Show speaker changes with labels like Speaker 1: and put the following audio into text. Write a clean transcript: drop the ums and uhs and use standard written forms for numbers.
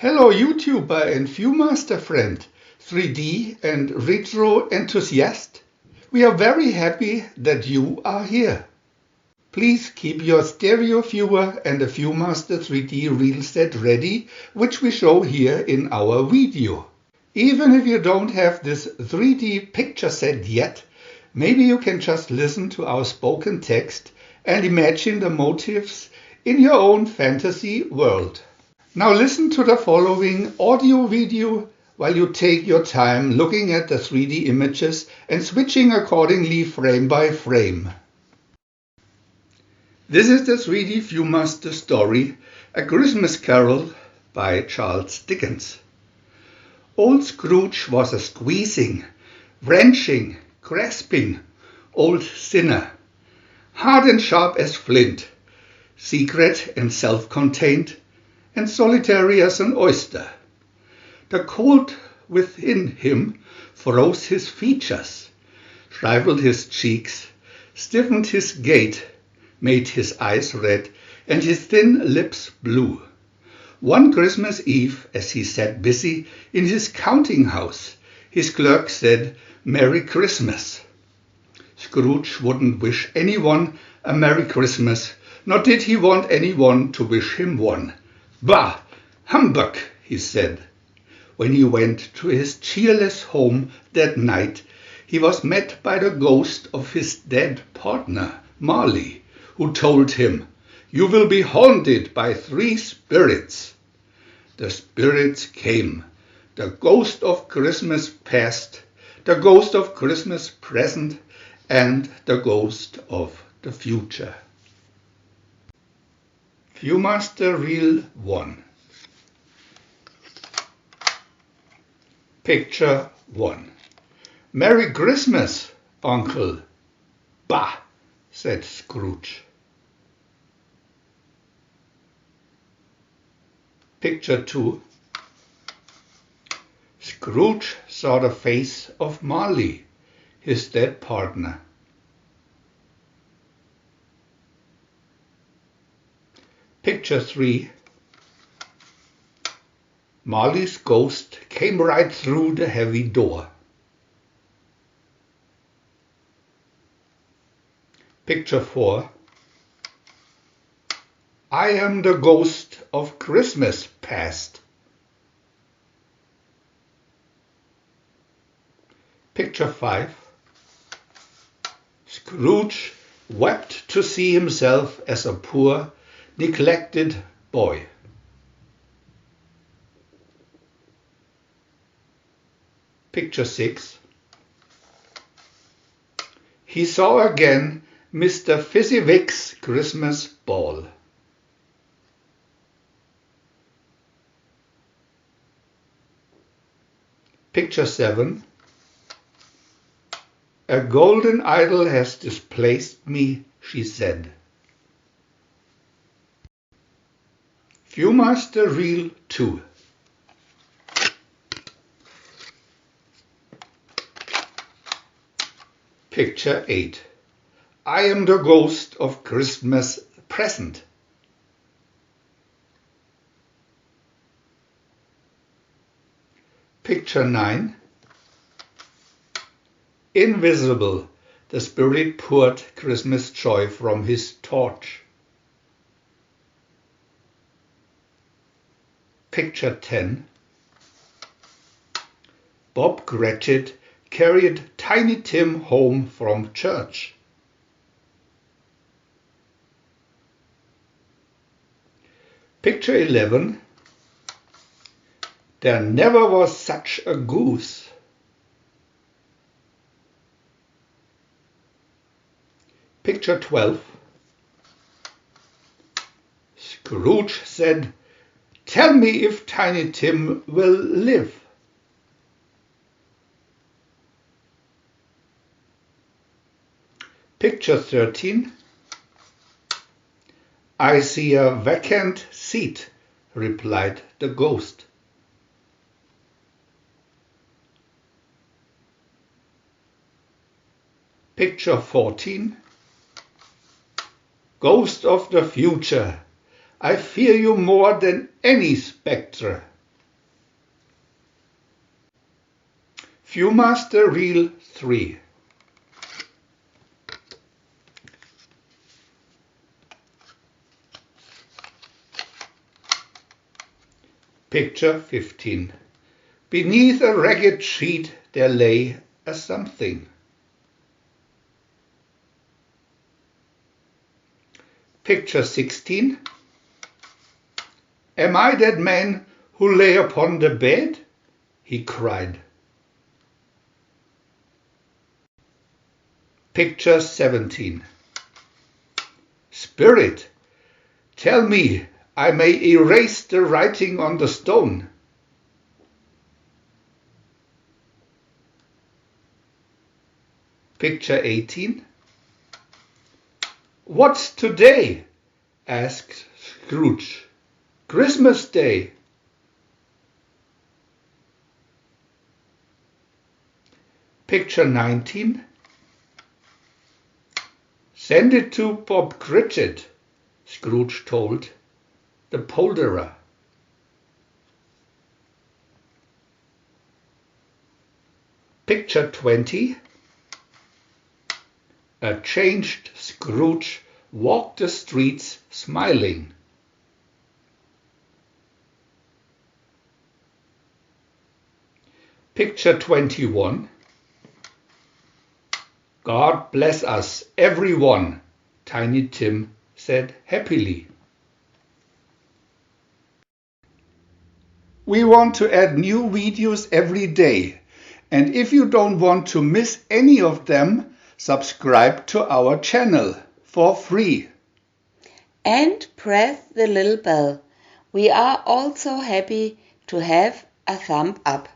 Speaker 1: Hello YouTuber and VIEW-MASTER friend, 3D and retro enthusiast. We are very happy that you are here. Please keep your stereo viewer and a VIEW-MASTER 3D reel set ready, which we show here in our video. Even if you don't have this 3D picture set yet, maybe you can just listen to our spoken text and imagine the motifs in your own fantasy world. Now listen to the following audio video while you take your time looking at the 3D images and switching accordingly frame by frame. This is the 3D VIEW-MASTER story, A Christmas Carol by Charles Dickens. Old Scrooge was a squeezing, wrenching, grasping old sinner, hard and sharp as flint, secret and self-contained, and solitary as an oyster. The cold within him froze his features, shriveled his cheeks, stiffened his gait, made his eyes red, and his thin lips blue. One Christmas Eve, as he sat busy in his counting house, his clerk said, "Merry Christmas." Scrooge wouldn't wish anyone a Merry Christmas, nor did he want anyone to wish him one. "Bah! Humbug!" he said. When he went to his cheerless home that night, he was met by the ghost of his dead partner, Marley, who told him, "You will be haunted by 3 spirits. The spirits came, the ghost of Christmas past, the ghost of Christmas present, and the ghost of the future. VIEW-MASTER Reel 1. Picture 1. "Merry Christmas, Uncle." "Bah!" said Scrooge. Picture 2. Scrooge saw the face of Marley, his dead partner. Picture 3. Marley's ghost came right through the heavy door. Picture 4. "I am the ghost of Christmas past." Picture 5. Scrooge wept to see himself as a poor, neglected boy. Picture 6. He saw again Mr. Fezziwig's Christmas ball. Picture 7. "A golden idol has displaced me," she said. VIEW-MASTER Reel 2. Picture 8. "I am the ghost of Christmas present." Picture 9. Invisible, the spirit poured Christmas joy from his torch. Picture 10. Bob Cratchit carried Tiny Tim home from church. Picture 11. There never was such a goose. Picture 12. Scrooge said, "Tell me if Tiny Tim will live." Picture 13. "I see a vacant seat," replied the ghost. Picture 14. Ghost of the future, I fear you more than any spectre. VIEW-MASTER Reel 3. Picture 15. Beneath a ragged sheet there lay a something. Picture 16. Am I that man who lay upon the bed? He cried. Picture 17. Spirit, tell me I may erase the writing on the stone. Picture 18. What's today? Asked Scrooge. Christmas Day. Picture 19. Send it to Bob Cratchit, Scrooge told the poulderer. Picture 20. A changed Scrooge walked the streets smiling. Picture 21. God bless us, everyone, Tiny Tim said happily. We want to add new videos every day, and if you don't want to miss any of them, subscribe to our channel for free.
Speaker 2: And press the little bell. We are also happy to have a thumb up.